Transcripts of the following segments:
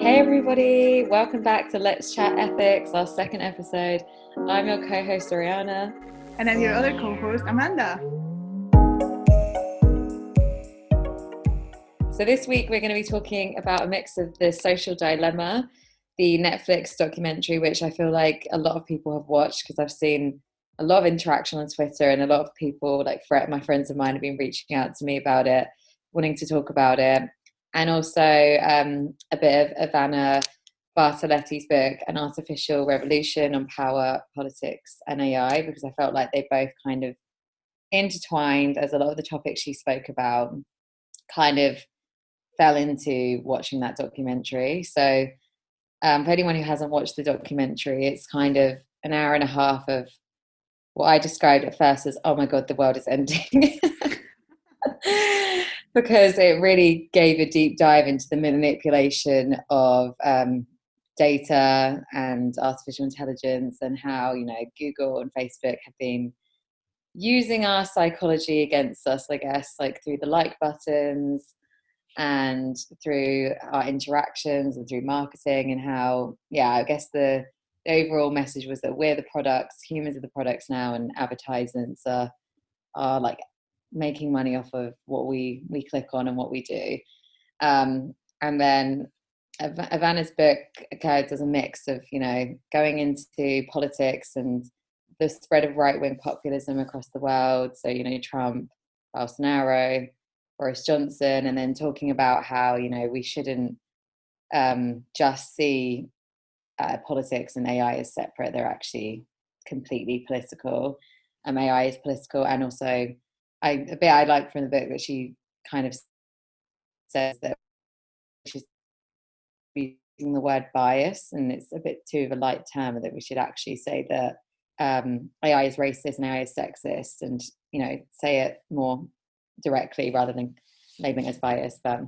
Hey everybody, welcome back to Let's Chat Ethics, our second episode. I'm your co-host Ariana. And I'm your other co-host, Amanda. So this week we're going to be talking about a mix of The Social Dilemma, the Netflix documentary, which I feel like a lot of people have watched because I've seen a lot of interaction on Twitter and a lot of people, like my friends of mine, have been reaching out to me about it, wanting to talk about it. And also a bit of Ivana Bartoletti's book, An Artificial Revolution on Power, Politics and AI, because I felt like they both kind of intertwined, as a lot of the topics she spoke about kind of fell into watching that documentary. So for anyone who hasn't watched the documentary, it's kind of an hour and a half of what I described at first as, oh my God, the world is ending. Because it really gave a deep dive into the manipulation of data and artificial intelligence, and how, Google and Facebook have been using our psychology against us, I guess, like through the like buttons and through our interactions and through marketing, and how, I guess the overall message was that we're the products, humans are the products now, and advertisements are like making money off of what we click on and what we do. And then Ivana's book does a mix of, going into politics and the spread of right-wing populism across the world. So, Trump, Bolsonaro, Boris Johnson, and then talking about how, we shouldn't just see politics and AI as separate. They're actually completely political. AI is political. And also, I like from the book that she kind of says that she's using the word bias, and it's a bit too of a light term, that we should actually say that AI is racist and AI is sexist, and say it more directly rather than labeling it as bias. But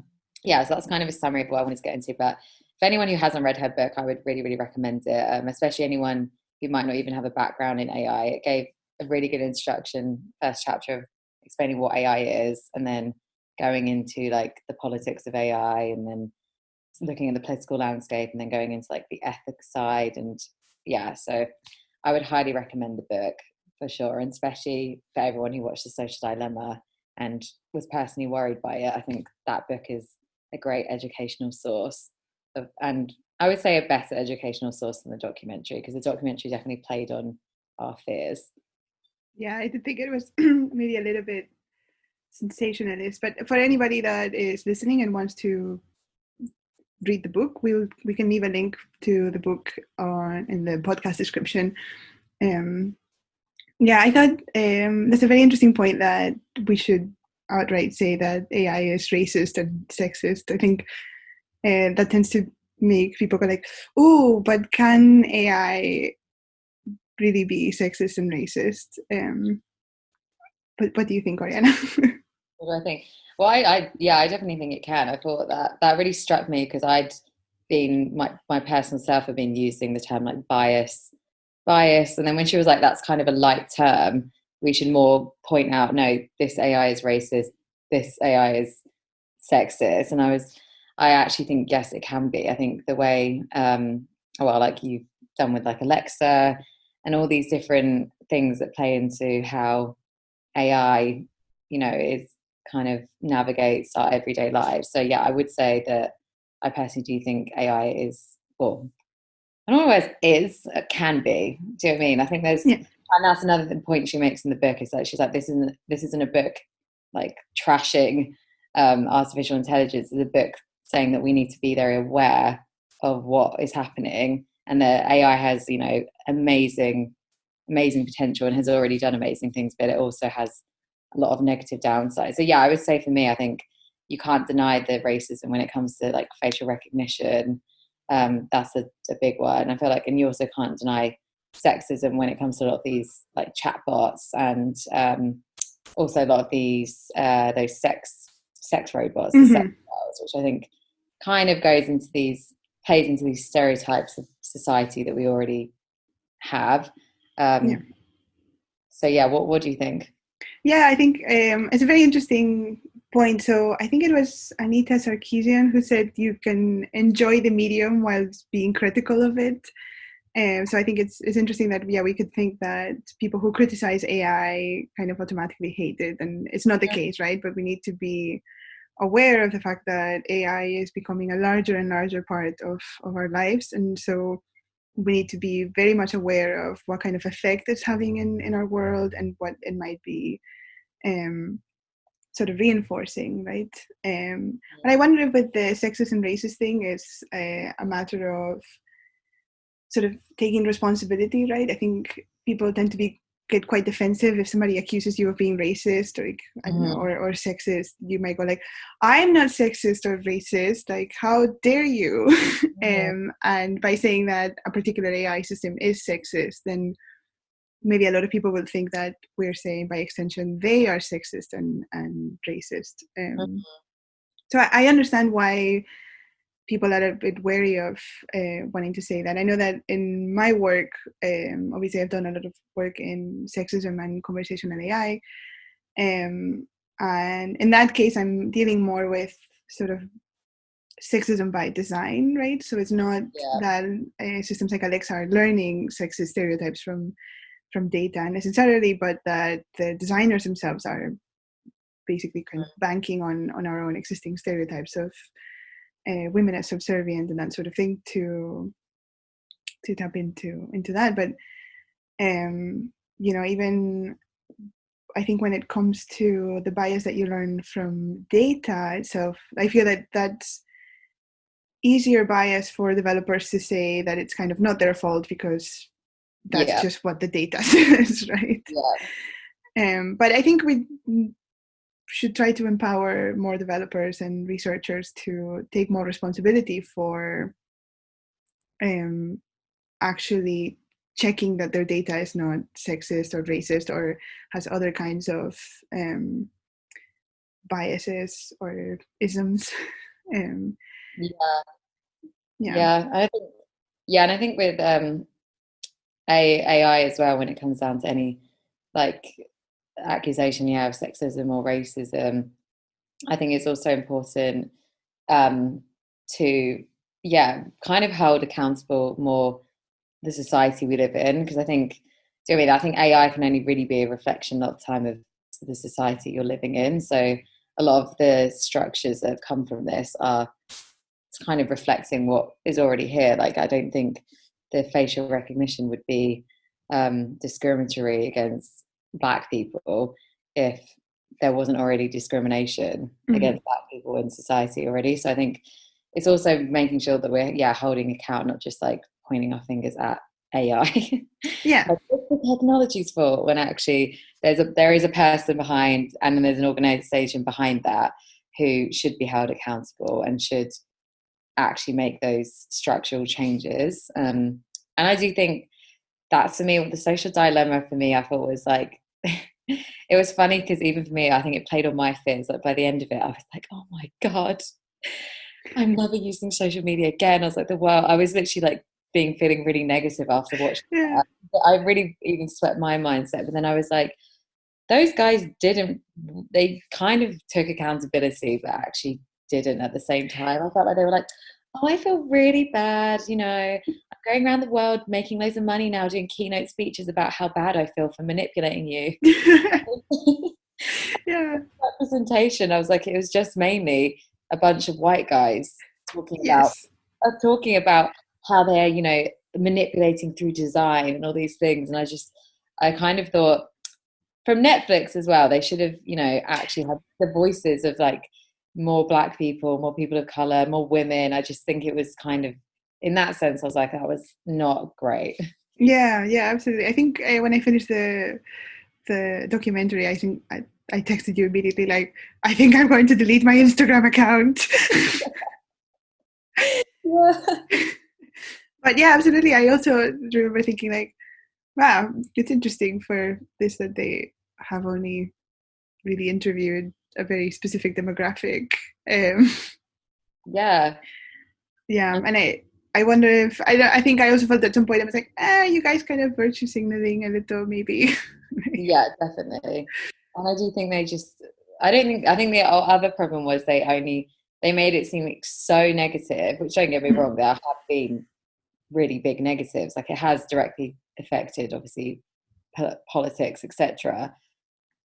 so that's kind of a summary of what I wanted to get into. But for anyone who hasn't read her book, I would really, really recommend it, especially anyone who might not even have a background in AI. It gave a really good introduction, first chapter, of explaining what AI is, and then going into like the politics of AI, and then looking at the political landscape, and then going into like the ethics side. And so I would highly recommend the book for sure, and especially for everyone who watched The Social Dilemma and was personally worried by it. I think that book is a great educational source and I would say a better educational source than the documentary, because the documentary definitely played on our fears. Yeah, I did think it was maybe a little bit sensationalist, but for anybody that is listening and wants to read the book, we can leave a link to the book in the podcast description. I thought that's a very interesting point, that we should outright say that AI is racist and sexist. I think that tends to make people go like, oh, but can AI really be sexist and racist? But what do you think, Oriana? What do I think? Well, I definitely think it can. I thought that really struck me, because I'd been, my personal self had been using the term like bias, and then when she was like, that's kind of a light term, we should more point out, no, this AI is racist, this AI is sexist. And I actually think, yes, it can be. I think the way like you've done with like Alexa and all these different things that play into how AI is kind of navigates our everyday lives. So I would say that I personally do think AI is, well, I don't know what can be. Do you know what I mean? I think there's, Yeah. and that's another point she makes in the book, is that she's like, this isn't a book like trashing artificial intelligence. It's a book saying that we need to be very aware of what is happening, and that AI has, amazing potential and has already done amazing things, but it also has a lot of negative downsides. So I would say, for me, I think you can't deny the racism when it comes to like facial recognition. That's a big one. I feel like, and you also can't deny sexism when it comes to a lot of these like chatbots, and also a lot of these those sex robots, the sex dolls, which I think kind of plays into these stereotypes of society that we already have. So what do you think? Yeah, I think it's a very interesting point. So I think it was Anita Sarkeesian who said you can enjoy the medium while being critical of it. So I think it's interesting that we could think that people who criticize AI kind of automatically hate it, and it's not the case, right? But we need to be aware of the fact that AI is becoming a larger and larger part of our lives, and so we need to be very much aware of what kind of effect it's having in our world and what it might be sort of reinforcing, right? And I wonder if with the sexist and racist thing, it's a matter of sort of taking responsibility, right? I think people tend to get quite defensive if somebody accuses you of being racist or like, I don't know, or sexist. You might go like, I'm not sexist or racist, like how dare you? And by saying that a particular AI system is sexist, then maybe a lot of people will think that we're saying by extension they are sexist and racist. So I understand why people are a bit wary of wanting to say that. I know that in my work, obviously I've done a lot of work in sexism and conversational AI. And in that case, I'm dealing more with sort of sexism by design, right? So it's not that systems like Alexa are learning sexist stereotypes from data necessarily, but that the designers themselves are basically kind of banking on our own existing stereotypes of women as subservient and that sort of thing to tap into that. But even I think when it comes to the bias that you learn from data itself, I feel that that's easier bias for developers to say that it's kind of not their fault because that's just what the data says, right? But I think we should try to empower more developers and researchers to take more responsibility for actually checking that their data is not sexist or racist or has other kinds of biases or isms. I think, and I think with AI as well, when it comes down to any like accusation of sexism or racism, I think it's also important to kind of hold accountable more the society we live in, because I think, do you know what I mean? I think AI can only really be a reflection of the time of the society you're living in. So a lot of the structures that have come from this are kind of reflecting what is already here. Like, I don't think the facial recognition would be discriminatory against Black people if there wasn't already discrimination against Black people in society already. So I think it's also making sure that we're holding account, not just like pointing our fingers at AI. Like, what's the technology's fault, when actually there is a person behind, and then there's an organization behind that who should be held accountable and should actually make those structural changes. And I do think that's, for me, what the social dilemma for me, I thought was like, it was funny because even for me, I think it played on my fears. Like, by the end of it, I was like, oh my God, I'm never using social media again. I was like, the world, I was literally like feeling really negative after watching that. I really even swept my mindset. But then I was like, those guys they kind of took accountability, but actually didn't at the same time. I felt like they were like, oh, I feel really bad. I'm going around the world making loads of money now, doing keynote speeches about how bad I feel for manipulating you. Representation, I was like, it was just mainly a bunch of white guys talking about how they're, manipulating through design and all these things. And I kind of thought, from Netflix as well, they should have, actually had the voices of like more Black people, more people of color, more women. I just think it was kind of, in that sense, I was like, that was not great. Yeah, absolutely. I think when I finished the documentary, I think I texted you immediately, like, I think I'm going to delete my Instagram account. But yeah, absolutely. I also remember thinking like, wow, it's interesting for this that they have only really interviewed a very specific demographic. Yeah. And I wonder if I think I also felt at some point I was like, you guys kind of virtue signaling a little, maybe. Yeah, definitely. And I do think I think the other problem was they made it seem like so negative, which don't get me wrong, there have been really big negatives. Like it has directly affected, obviously, politics, etc.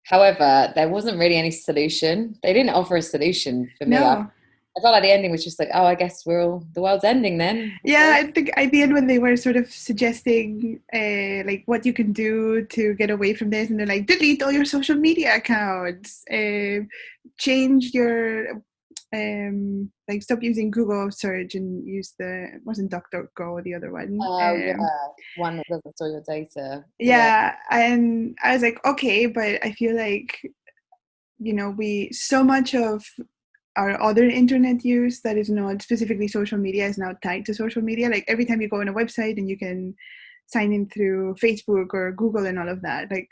However, there wasn't really any solution. They didn't offer a solution for me. No. I felt like the ending was just like, oh, I guess the world's ending then. Yeah, I think at the end when they were sort of suggesting like what you can do to get away from this, and they're like, delete all your social media accounts, change your like stop using Google search and use it wasn't DuckDuckGo, the other one. Oh yeah, one that doesn't store your data. Yeah, Yeah, and I was like, okay, but I feel like, we so much of our other internet use that is not specifically social media is now tied to social media. Like every time you go on a website and you can sign in through Facebook or Google and all of that. Like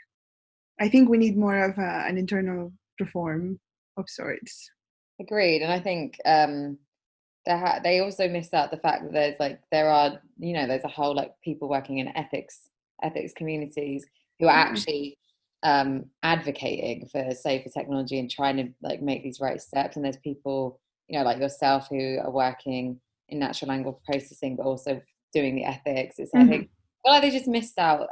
I think we need more of an internal reform of sorts. agreed. And I think they also missed out the fact that there's a whole like people working in ethics communities who are Yeah. actually advocating for safer technology and trying to like make these right steps. And there's people, like yourself, who are working in natural language processing but also doing the ethics. I Mm-hmm. feel like they just missed out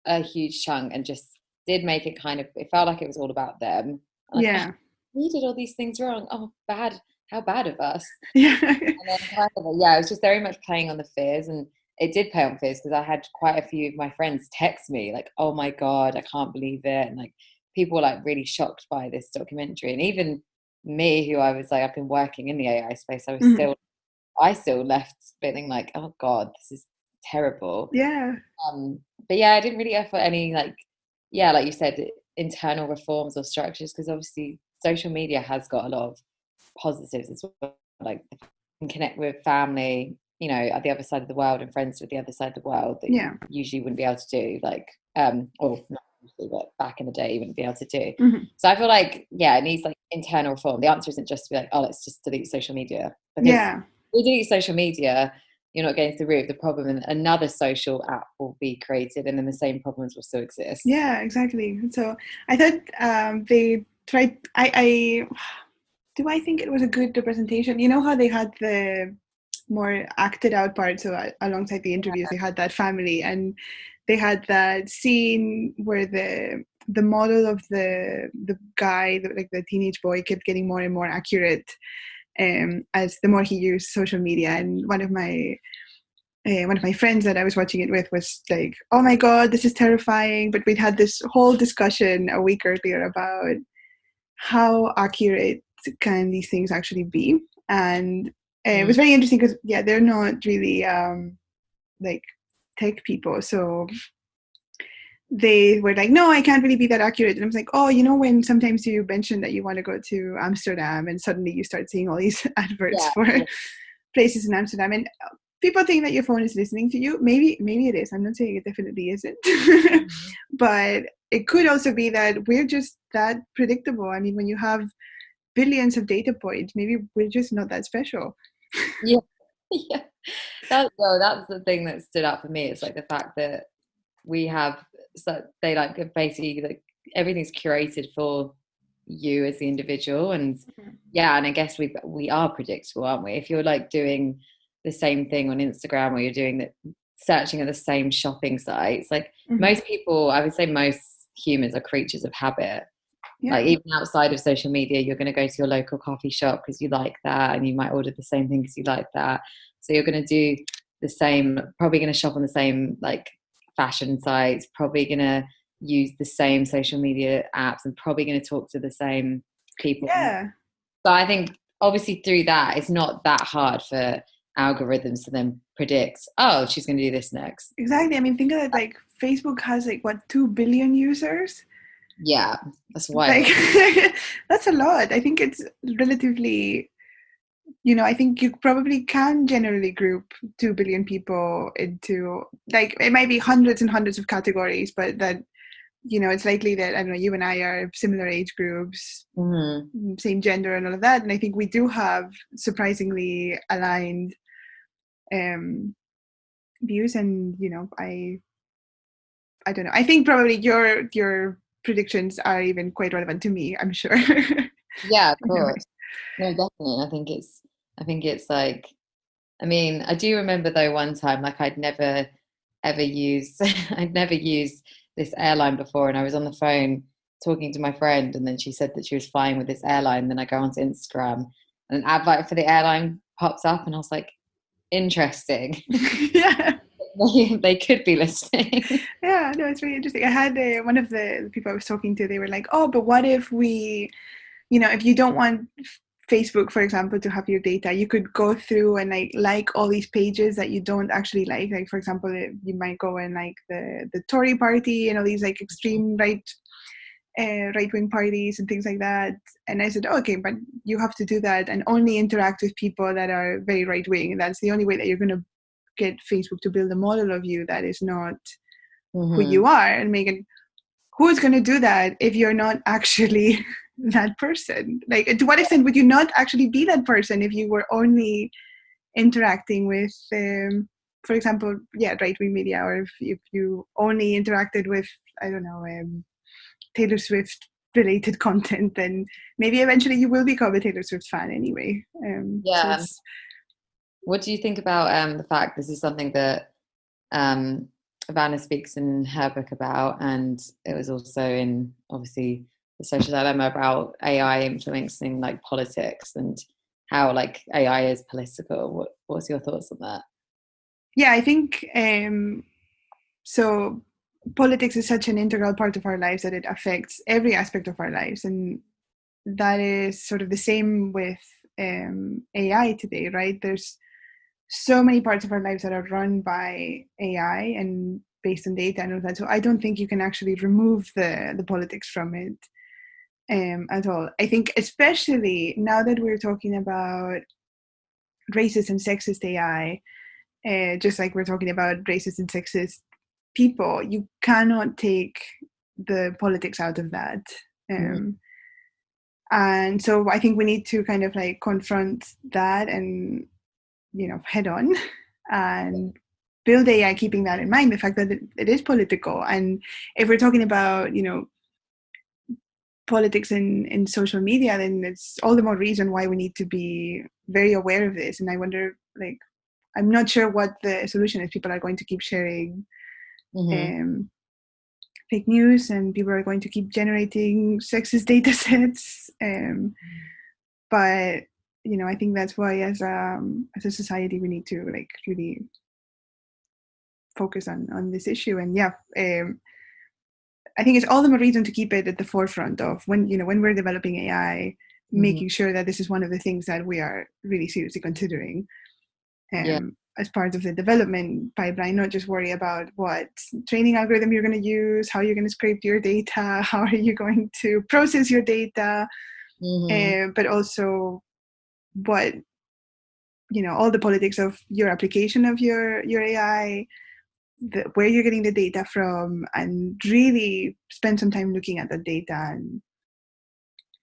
a huge chunk and just did make it it felt like it was all about them. Like, oh, Yeah. we did all these things wrong. Oh, bad. How bad of us. Yeah. And then it was just very much playing on the fears, and it did play on fears because I had quite a few of my friends text me like, "Oh my God, I can't believe it," and like people were like really shocked by this documentary, and even me, who I was like, I've been working in the AI space, Mm-hmm. I still left feeling like, oh God, this is terrible. Yeah. But yeah, I didn't really offer any like you said, internal reforms or structures, because obviously social media has got a lot of positives as well. Like you can connect with family, at the other side of the world, and friends at the other side of the world that Yeah. you usually wouldn't be able to do. Like, or not usually, but back in the day you wouldn't be able to do. Mm-hmm. So I feel like, yeah, it needs like internal reform. The answer isn't just to be like, oh, let's just delete social media, because Yeah. we delete social media, you're not getting to the root of the problem, and another social app will be created, and then the same problems will still exist. Yeah, exactly. So I thought they tried. I do. I think it was a good representation. You know how they had the more acted out part. So alongside the interviews, they had that family, and they had that scene where the model of the guy, like the teenage boy, kept getting more and more accurate as the more he used social media. And one of my friends that I was watching it with was like, "Oh my God, this is terrifying!" But we'd had this whole discussion a week earlier about how accurate can these things actually be, and it was very interesting because they're not really like tech people, so they were like, "No, I can't really be that accurate." And I was like, "Oh, when sometimes you mention that you want to go to Amsterdam, and suddenly you start seeing all these adverts Yeah, for yeah. places in Amsterdam, and people think that your phone is listening to you. Maybe it is. I'm not saying it definitely isn't, but it could also be that we're just that predictable. I mean, when you have billions of data points, maybe we're just not that special. Yeah, yeah. That's the thing that stood out for me. It's like the fact that we have, so they like basically like everything's curated for you as the individual, and yeah, and I guess we are predictable, aren't we? If you're like doing the same thing on Instagram, or you're doing that, searching at the same shopping sites, like most people, I would say most humans are creatures of habit. Like Yeah. even outside of social media, you're going to go to your local coffee shop because you like that, and you might order the same thing because you like that. So you're going to do the same, probably going to shop on the same like fashion sites, probably going to use the same social media apps, and probably going to talk to the same people. Yeah. So I think obviously through that, it's not that hard for algorithms to then predict, oh, she's going to do this next. Exactly. I mean, think of it, like Facebook has like what, 2 billion users? Yeah, that's Like wild. that's a lot. I think it's relatively, I think you probably can generally group 2 billion people into, like, it might be hundreds and hundreds of categories, but that, it's likely that, I don't know, you and I are similar age groups, same gender and all of that. And I think we do have surprisingly aligned views. And, I don't know. I think probably your predictions are even quite relevant to me, I'm sure. Yeah, of course. No, definitely. I think it's like, I mean, I do remember though one time, like I'd never ever used, I'd never used this airline before, and I was on the phone talking to my friend, and then she said that she was flying with this airline. Then I go onto Instagram, and an advert for the airline pops up, and I was like, interesting. Yeah. They could be listening. Yeah, no, it's really interesting. I had one of the people I was talking to, they were like, oh, but what if we, if you don't want Facebook, for example, to have your data, you could go through and like all these pages that you don't actually like. Like, for example, you might go and like the Tory party and all these like extreme right-wing parties and things like that. And I said, oh, okay, but you have to do that and only interact with people that are very right-wing. That's the only way that you're going to get Facebook to build a model of you that is not who you are, and make it, who's going to do that if you're not actually that person? Like, to what extent would you not actually be that person if you were only interacting with, for example, right-wing media, or if you only interacted with, I don't know, Taylor Swift related content, then maybe eventually you will become a Taylor Swift fan anyway. So Yeah. it's, What do you think about the fact this is something that um, Ivana speaks in her book about, and it was also in obviously the social dilemma about AI influencing like politics and how like AI is political. What's your thoughts on that? yeah, I think so. Politics is such an integral part of our lives that it affects every aspect of our lives, and that is sort of the same with AI today, right? There's so many parts of our lives that are run by AI and based on data and all that. So I don't think you can actually remove the politics from it at all. I think especially now that we're talking about racist and sexist AI, just like we're talking about racist and sexist people, you cannot take the politics out of that. Mhm. And so I think we need to kind of like confront that and, head on and build AI keeping that in mind, the fact that it is political. And if we're talking about, politics in social media, then it's all the more reason why we need to be very aware of this. And I wonder, like, I'm not sure what the solution is. People are going to keep sharing Mhm. um, fake news, and people are going to keep generating sexist data sets. But I think that's why, as a society, we need to like really focus on this issue. And I think it's all the more reason to keep it at the forefront of when we're developing AI, Mhm. making sure that this is one of the things that we are really seriously considering Yeah. as part of the development pipeline. Not just worry about what training algorithm you're going to use, how you're going to scrape your data, how are you going to process your data, Mhm. but also what all the politics of your application of your AI, where you're getting the data from, and really spend some time looking at the data. And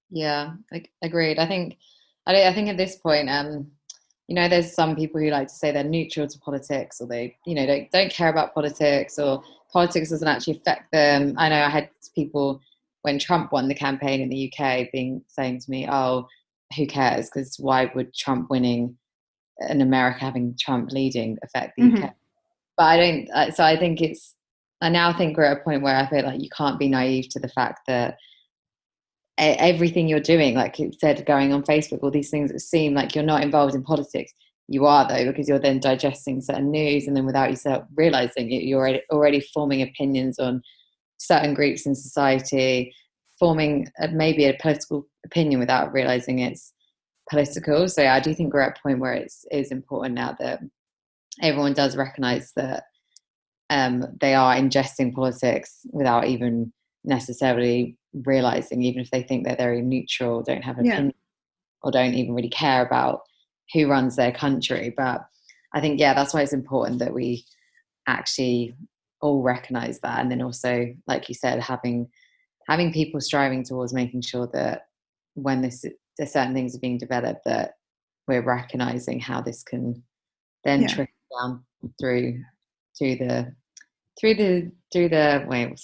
Yeah, agreed. I think at this point, there's some people who like to say they're neutral to politics, or they, don't care about politics, or politics doesn't actually affect them. I know I had people when Trump won the campaign in the UK being saying to me, "Oh, who cares? Because why would Trump winning in America, having Trump leading, affect the UK?" mm-hmm. But I don't. So I think I now think we're at a point where I feel like you can't be naive to the fact that everything you're doing, like you said, going on Facebook, all these things that seem like you're not involved in politics, you are though, because you're then digesting certain news, and then without yourself realizing it, you're already forming opinions on certain groups in society, forming maybe a political opinion without realizing it's political. So yeah, I do think we're at a point where it's important now that everyone does recognize that they are ingesting politics without even necessarily realizing, even if they think they're very neutral, don't have an Yeah, opinion, or don't even really care about who runs their country. But I think, yeah, that's why it's important that we actually all recognize that. And then also, like you said, having people striving towards making sure that when there's certain things are being developed, that we're recognizing how this can then yeah. trickle down through to the through the wait,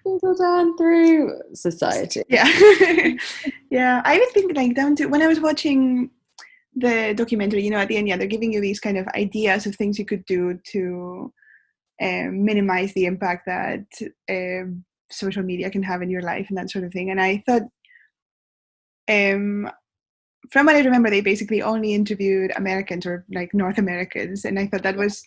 Go down through society. Yeah. Yeah. I would think like down to when I was watching the documentary, at the end, yeah, they're giving you these kind of ideas of things you could do to minimize the impact that social media can have in your life and that sort of thing. And I thought, from what I remember, they basically only interviewed Americans or like North Americans, and I thought that was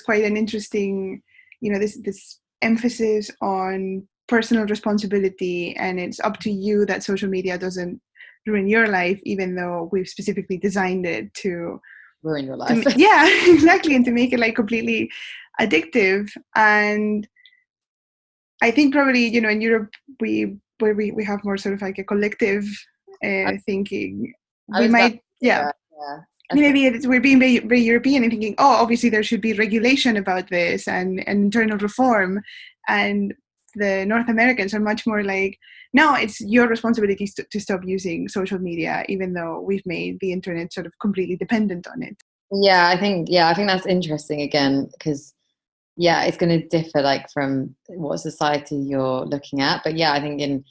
quite an interesting, this emphasis on personal responsibility, and it's up to you that social media doesn't ruin your life, even though we've specifically designed it to ruin your life. Yeah, exactly, and to make it like completely addictive. And I think probably in Europe we have more sort of like a collective thinking. We might, yeah. Yeah. Maybe we're being very, very European and thinking, oh, obviously there should be regulation about this and internal reform. And the North Americans are much more like, no, it's your responsibility to stop using social media, even though we've made the internet sort of completely dependent on it. I think that's interesting again, because it's going to differ like from what society you're looking at. But I think in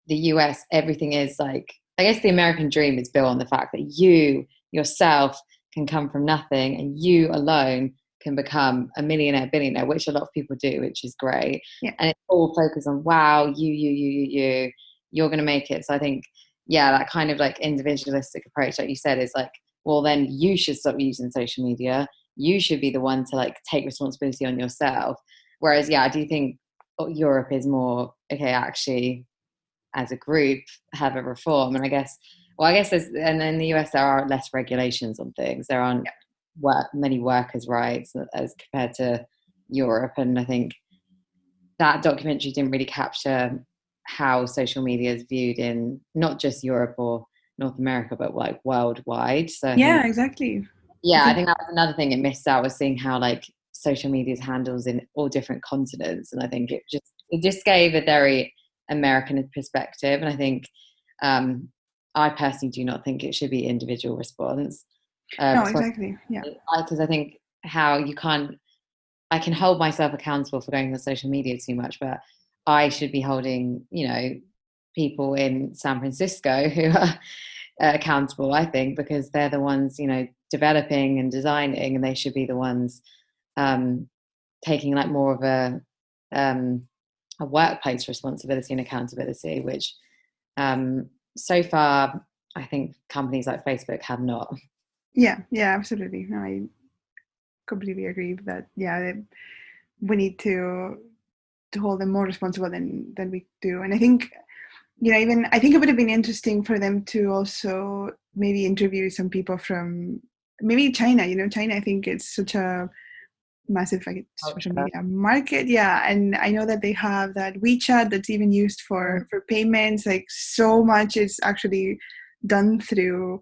the US, everything is like, I guess the American dream is built on the fact that you yourself can come from nothing and you alone can become a millionaire, billionaire, which a lot of people do, which is great. Yeah. And it's all focused on, wow, you're going to make it. So I think, that kind of like individualistic approach, like you said, is like, well, then you should stop using social media. You should be the one to like take responsibility on yourself. Whereas, I do think Europe is more, okay, actually, as a group, have a reform. And I guess there's, and in the US, there are less regulations on things. There aren't many workers' rights as compared to Europe. And I think that documentary didn't really capture how social media is viewed in not just Europe or North America, but like worldwide. So I think, exactly. I think that was another thing it missed out, was seeing how like social media is handled in all different continents. And I think it just gave a very American perspective. And I think I personally do not think it should be individual response. No, exactly. Yeah. Because I think I can hold myself accountable for going on social media too much, but I should be holding, people in San Francisco who are accountable, I think, because they're the ones, developing and designing, and they should be the ones taking like more of a workplace responsibility and accountability, which so far I think companies like Facebook have not. Yeah, absolutely. No, I completely agree with that. Yeah, we need to hold them more responsible than we do. And I think, even I think it would have been interesting for them to also maybe interview some people from maybe China. China, I think it's such a massive like social media market. Yeah, and I know that they have that WeChat that's even used for payments. Like so much is actually done through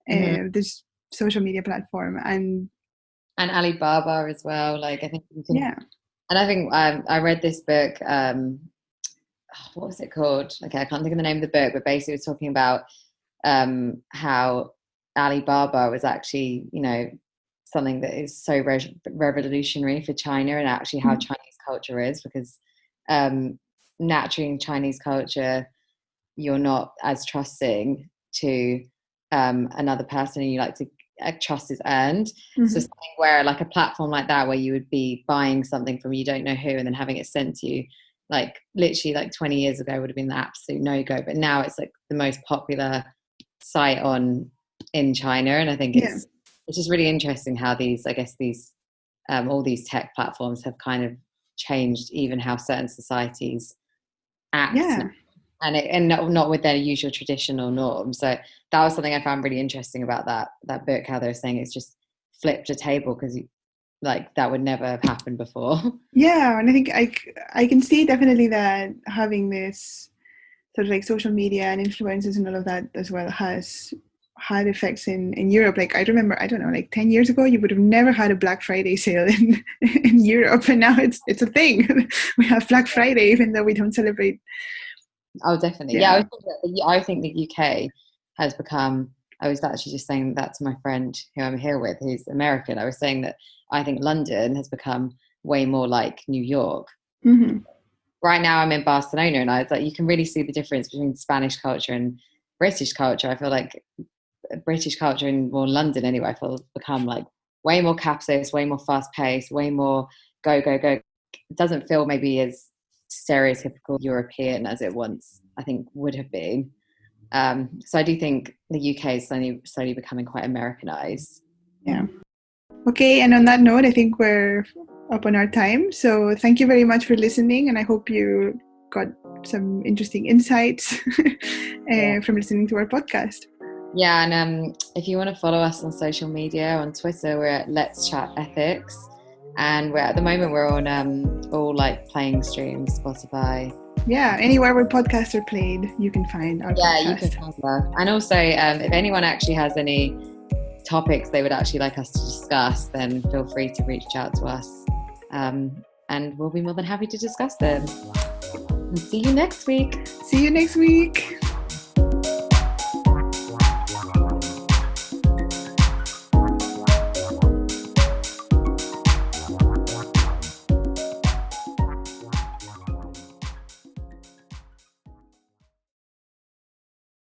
this social media platform, and Alibaba as well. Like I think you can, yeah. And I think I read this book. What was it called? Okay, I can't think of the name of the book, but basically it was talking about how Alibaba was actually, something that is so revolutionary for China, and actually how Chinese culture is, because naturally in Chinese culture, you're not as trusting to another person, and you like to trust is earned. So something where like a platform like that, where you would be buying something from you don't know who and then having it sent to you, like literally like 20 years ago would have been the absolute no-go, but now it's like the most popular site in China. And I think it's just really interesting how these all these tech platforms have kind of changed even how certain societies act. And not with their usual traditional norms. So that was something I found really interesting about that book, how they were saying it's just flipped a table, because like that would never have happened before. Yeah, and I think I can see definitely that having this sort of like social media and influencers and all of that as well has had effects in Europe. Like I remember, I don't know, like 10 years ago, you would have never had a Black Friday sale in Europe, and now it's a thing. We have Black Friday, even though we don't celebrate. Oh, definitely. Yeah. I think the UK has become, I was actually just saying that to my friend who I'm here with, who's American. I was saying that I think London has become way more like New York. Mm-hmm. Right now I'm in Barcelona, and I was like, you can really see the difference between Spanish culture and British culture. I feel like British culture in more London anyway, I feel has become like way more capitalist, way more fast paced, way more go, go, go. It doesn't feel maybe as stereotypical European as it once I think would have been. So I do think the UK is slowly becoming quite Americanized. Yeah. Okay, and on that note, I think we're up on our time. So thank you very much for listening, and I hope you got some interesting insights from listening to our podcast. Yeah, and if you want to follow us on social media, on Twitter, we're at Let's Chat Ethics, and at the moment we're on all like playing streams, Spotify. Yeah, anywhere where podcasts are played, you can find our podcast. You can find us. And also, if anyone actually has any topics they would actually like us to discuss, then feel free to reach out to us, and we'll be more than happy to discuss them. And see you next week. See you next week.